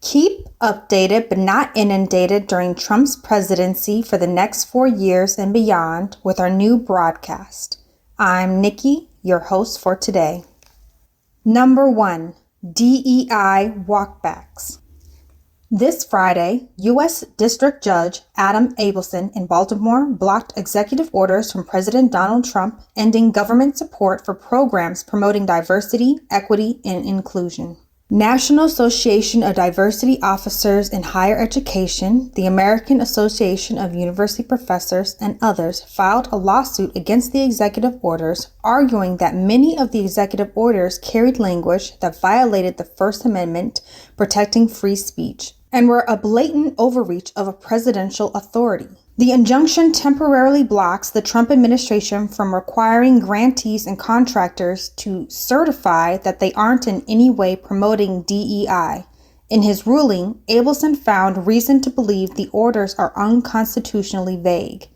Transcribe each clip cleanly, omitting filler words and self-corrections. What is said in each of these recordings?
Keep updated but not inundated during Trump's presidency for the next 4 years and beyond with our new broadcast. I'm Nikki, your host for today. Number 1. DEI Walkbacks. This Friday, U.S. District Judge Adam Abelson in Baltimore blocked executive orders from President Donald Trump ending government support for programs promoting diversity, equity, and inclusion. National Association of Diversity Officers in Higher Education, the American Association of University Professors, and others filed a lawsuit against the executive orders, arguing that many of the executive orders carried language that violated the First Amendment protecting free speech and were a blatant overreach of a presidential authority. The injunction temporarily blocks the Trump administration from requiring grantees and contractors to certify that they aren't in any way promoting DEI. In his ruling, Abelson found reason to believe the orders are unconstitutionally vague.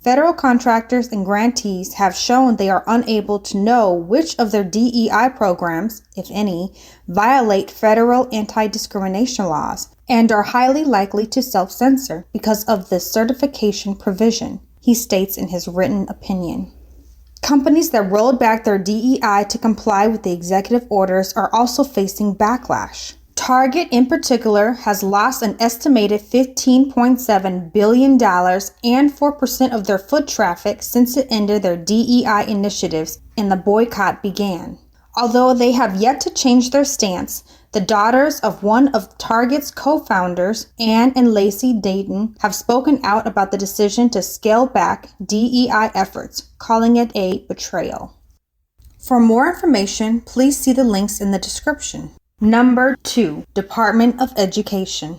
Federal contractors and grantees have shown they are unable to know which of their DEI programs, if any, violate federal anti-discrimination laws and are highly likely to self-censor because of this certification provision, he states in his written opinion. Companies that rolled back their DEI to comply with the executive orders are also facing backlash. Target, in particular, has lost an estimated $15.7 billion and 4% of their foot traffic since it ended their DEI initiatives and the boycott began. Although they have yet to change their stance, the daughters of one of Target's co-founders, Ann and Lacey Dayton, have spoken out about the decision to scale back DEI efforts, calling it a betrayal. For more information, please see the links in the description. Number 2. Department of Education.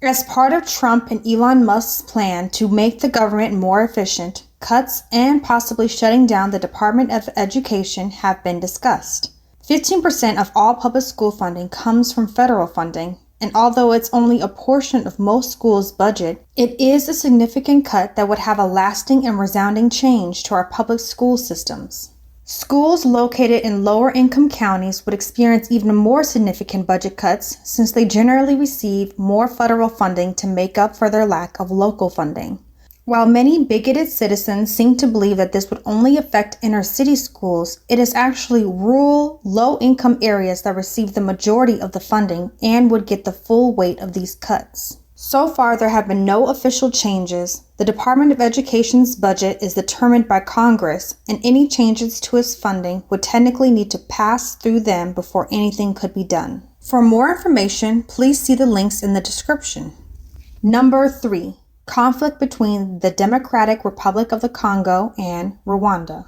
As part of Trump and Elon Musk's plan to make the government more efficient, cuts and possibly shutting down the Department of Education have been discussed. 15% of all public school funding comes from federal funding, and although it's only a portion of most schools' budget, it is a significant cut that would have a lasting and resounding change to our public school systems. Schools located in lower-income counties would experience even more significant budget cuts since they generally receive more federal funding to make up for their lack of local funding. While many bigoted citizens seem to believe that this would only affect inner-city schools, it is actually rural, low-income areas that receive the majority of the funding and would get the full weight of these cuts. So far, there have been no official changes. The Department of Education's budget is determined by Congress, and any changes to its funding would technically need to pass through them before anything could be done. For more information, please see the links in the description. Number 3. Conflict between the Democratic Republic of the Congo and Rwanda.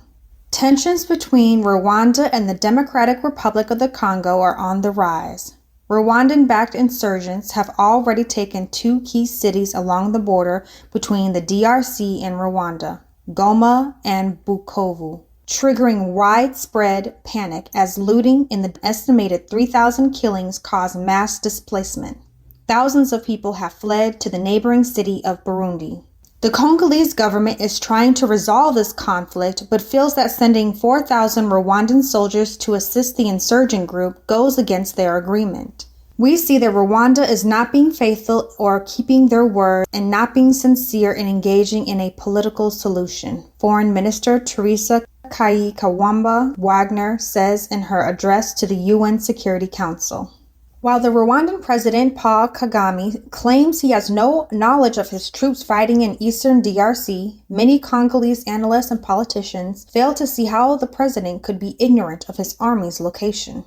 Tensions between Rwanda and the Democratic Republic of the Congo are on the rise. Rwandan-backed insurgents have already taken 2 key cities along the border between the DRC and Rwanda, Goma and Bukavu, triggering widespread panic as looting and the estimated 3,000 killings cause mass displacement. Thousands of people have fled to the neighboring city of Burundi. The Congolese government is trying to resolve this conflict, but feels that sending 4,000 Rwandan soldiers to assist the insurgent group goes against their agreement. We see that Rwanda is not being faithful or keeping their word and not being sincere in engaging in a political solution, Foreign Minister Teresa Kayikawamba Wagner says in her address to the UN Security Council. While the Rwandan President Paul Kagame claims he has no knowledge of his troops fighting in eastern DRC, many Congolese analysts and politicians fail to see how the president could be ignorant of his army's location.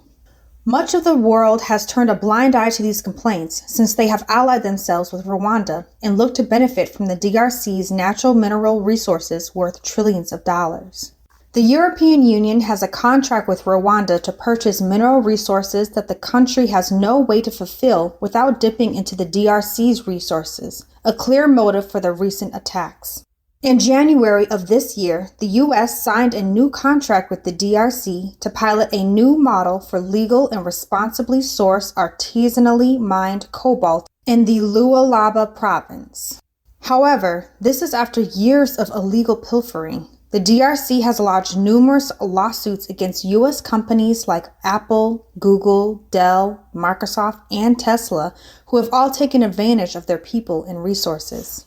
Much of the world has turned a blind eye to these complaints since they have allied themselves with Rwanda and look to benefit from the DRC's natural mineral resources worth trillions of dollars. The European Union has a contract with Rwanda to purchase mineral resources that the country has no way to fulfill without dipping into the DRC's resources, a clear motive for the recent attacks. In January of this year, the U.S. signed a new contract with the DRC to pilot a new model for legal and responsibly sourced artisanally mined cobalt in the Lualaba province. However, this is after years of illegal pilfering. The DRC has lodged numerous lawsuits against U.S. companies like Apple, Google, Dell, Microsoft, and Tesla, who have all taken advantage of their people and resources.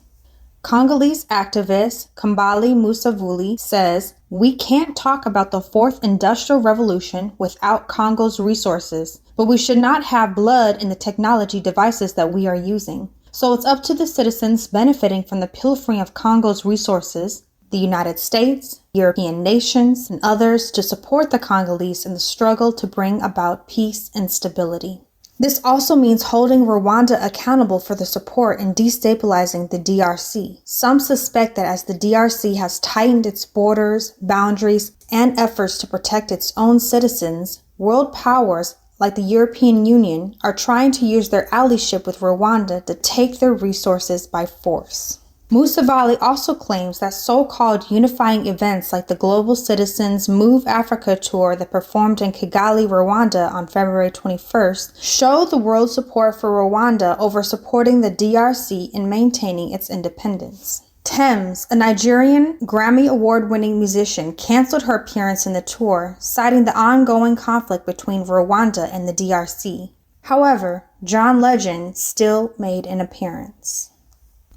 Congolese activist Kambali Musavuli says, "We can't talk about the fourth industrial revolution without Congo's resources, but we should not have blood in the technology devices that we are using. So it's up to the citizens benefiting from the pilfering of Congo's resources, the United States, European nations, and others to support the Congolese in the struggle to bring about peace and stability." This also means holding Rwanda accountable for the support in destabilizing the DRC. Some suspect that as the DRC has tightened its borders, boundaries, and efforts to protect its own citizens, world powers like the European Union are trying to use their allyship with Rwanda to take their resources by force. Musavali also claims that so-called unifying events like the Global Citizens Move Africa tour that performed in Kigali, Rwanda on February 21st show the world's support for Rwanda over supporting the DRC in maintaining its independence. Tems, a Nigerian Grammy Award-winning musician, canceled her appearance in the tour, citing the ongoing conflict between Rwanda and the DRC. However, John Legend still made an appearance.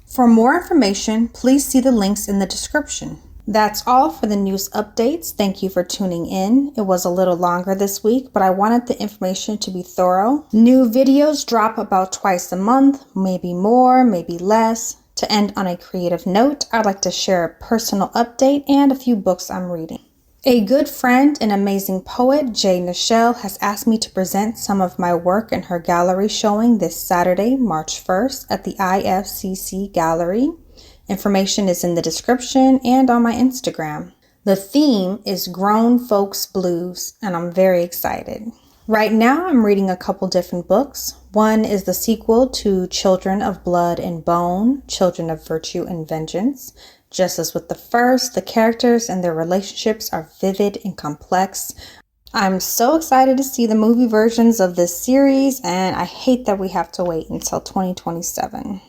For more information, please see the links in the description. That's all for the news updates. Thank you for tuning in. It was a little longer this week, but I wanted the information to be thorough. New videos drop about twice a month, maybe more, maybe less. To end on a creative note, I'd like to share a personal update and a few books I'm reading. A good friend and amazing poet, Jay Nichelle, has asked me to present some of my work in her gallery showing this Saturday, March 1st at the IFCC Gallery. Information is in the description and on my Instagram. The theme is Grown Folks Blues, and I'm very excited. Right now, I'm reading a couple different books. One is the sequel to Children of Blood and Bone, Children of Virtue and Vengeance. Just as with the first, the characters and their relationships are vivid and complex. I'm so excited to see the movie versions of this series, and I hate that we have to wait until 2027.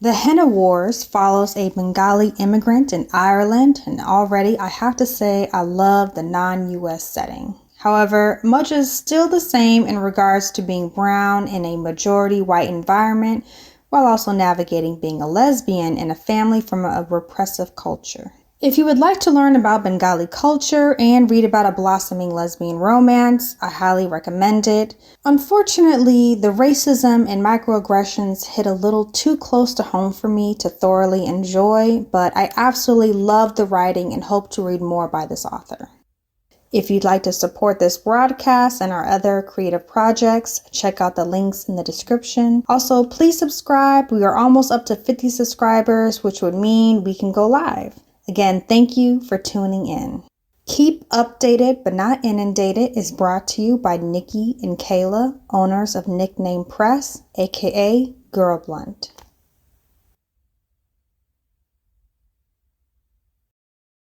The Henna Wars follows a Bengali immigrant in Ireland, and already I have to say I love the non-US setting. However, much is still the same in regards to being brown in a majority white environment, while also navigating being a lesbian in a family from a repressive culture. If you would like to learn about Bengali culture and read about a blossoming lesbian romance, I highly recommend it. Unfortunately, the racism and microaggressions hit a little too close to home for me to thoroughly enjoy, but I absolutely love the writing and hope to read more by this author. If you'd like to support this broadcast and our other creative projects, check out the links in the description. Also, please subscribe. We are almost up to 50 subscribers, which would mean we can go live. Again, thank you for tuning in. Keep Updated But Not Inundated is brought to you by Nikki and Kayla, owners of Nickname Press, aka Girl Blunt.